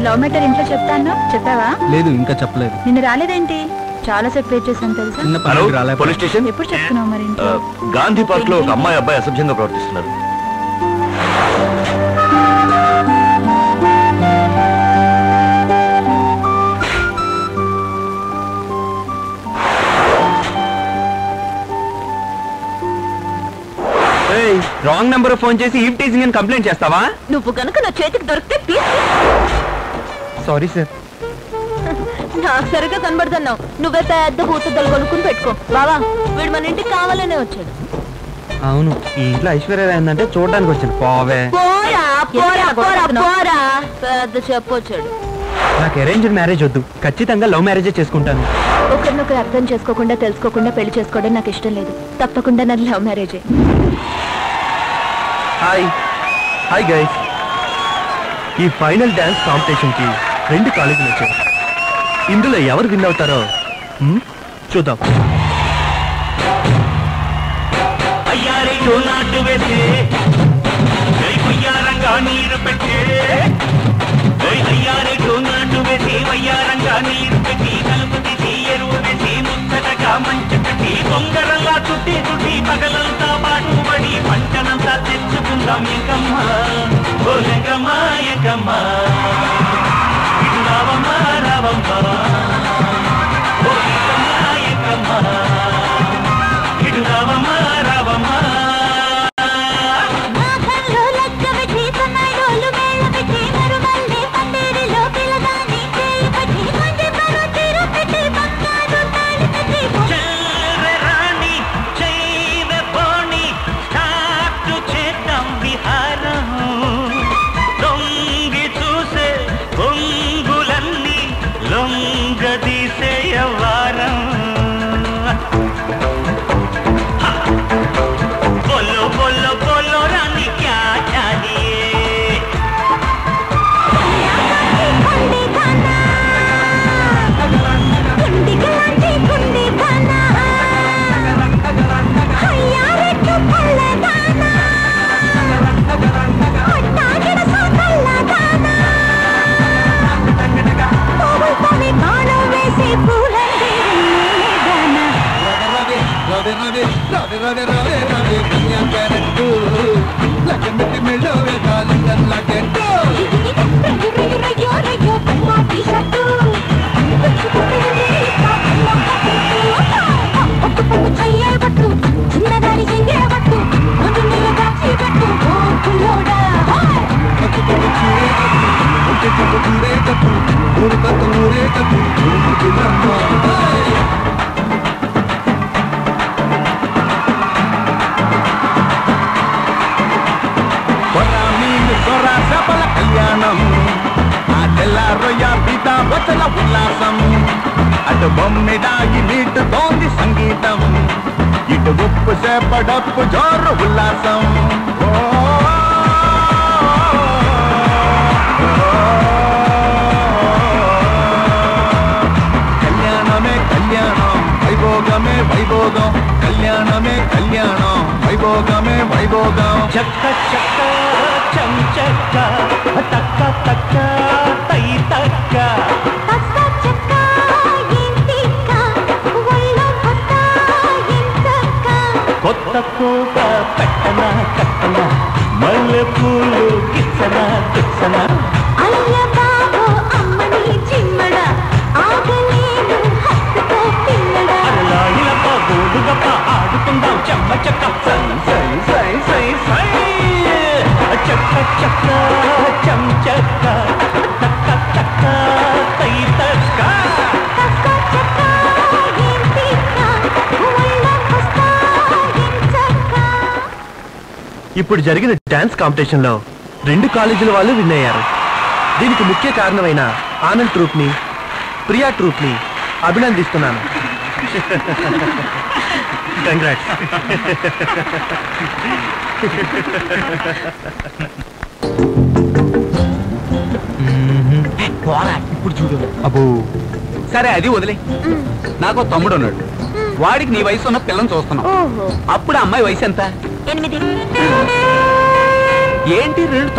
Love matter ఇంట్లో చెప్తాను, చెప్పావా? లేదు, ఇంకా చెప్పలేదు. నిన్న రాలేదేంటి? చాలా సేపు వెయిట్ చేశాను తెలుసా. పోలీస్ స్టేషన్ ఎప్పుడు చెప్తున్నావు మరి ఇంట్లో? గాంధీ పార్క్ లో ఒక అమ్మాయి అబ్బాయి అసభ్యంగా ప్రవర్తిస్తున్నారు. రాంగ్ నెంబర్ ఫోన్ చేసి ఈవ్ టీజింగ్ అని కంప్లైంట్ చేస్తావా? నువ్వు కనుక నా చేతికి దొరికితే సారీ సార్. నాకు సరిగ్గా కనబడుతున్నావు. నువ్వే పెద్ద బూతుద్దలు కొనుక్కుని పెట్టుకో. బావా, వీడు మన ఇంటికి కావాలనే వచ్చాడు. అవును, ఈ ఇంట్లో ఐశ్వర్య ఏంటంటే చూడడానికి వచ్చాను. పోవే. పెద్ద చెప్పొచ్చాడు. నాకు అరేంజ్డ్ మ్యారేజ్ వద్దు, ఖచ్చితంగా లవ్ మ్యారేజే చేసుకుంటాను. ఒకరినొకరు అర్థం చేసుకోకుండా తెలుసుకోకుండా పెళ్లి చేసుకోవడం నాకు ఇష్టం లేదు. తప్పకుండా నాది లవ్ మ్యారేజే. హాయ్ హాయ్ గైస్, ఈ ఫైనల్ డాన్స్ కాంపిటీషన్ కి 2 కాలేజీలు వచ్చాయి. ఇందులో ఎవరు విన్ అవుతారో చూద్దాం. బొంగరల్లా చుట్టి చుట్టి పగలంతా పాటుపడి పంచనంతా తెచ్చుకుందాం ఎంకమ్మా, ఓ ఎంకమ్మా ఎంకమ్మా, ఇటు రావమ్మా రావమ్మా, ఓ ఎంకమ్మా ఎంకమ్మా, ఇటు రావమ్మా రావమ్మా. ఉల్లాసం అటు బొమ్మిడాగి నీటుతోంది సంగీతం, ఇటు ఉప్పు సేపడప్పు జోరు ఉల్లాసం. కళ్యాణమే కళ్యాణం, వైభోగమే వైభోగం, కళ్యాణమే కళ్యాణం, వైభోగమే వైభోగం. చక్క చక్క చం చక్క తక్క తక్క తై తక్క, కొత్త కోట పెట్టన కట్టన, మల్లె పూలు గిచ్చన గిచ్చన, అయ్య బాబు అమ్మని చిమ్మడ, ఆగలేను హక్కుతో పిల్లడ, అల్లాయిల బాబోడు గప్ప ఆడుకుందాం చెమ్మ చెక్క, సై సై సై సై సై, చక్క చక్క చం చక్క తక్క తక్క తై తక్క. ఇప్పుడు జరిగిన డాన్స్ కాంపిటీషన్ లో 2 కాలేజీల వాళ్ళు విన్ అయ్యారు. దీనికి ముఖ్య కారణమైన ఆనంద్ ట్రూప్ ని, ప్రియా ట్రూప్ ని అభినందిస్తున్నాను. కంగ్రాట్స్. ఇప్పుడు చూడు. అబ్బో, సరే అది వదిలే. నాకు తమ్ముడు ఉన్నాడు, వాడికి నీ వయసు ఉన్న పిల్లని చూస్తున్నావు. అప్పుడు అమ్మాయి వయసు ఎంత? 8. ఏంటి 2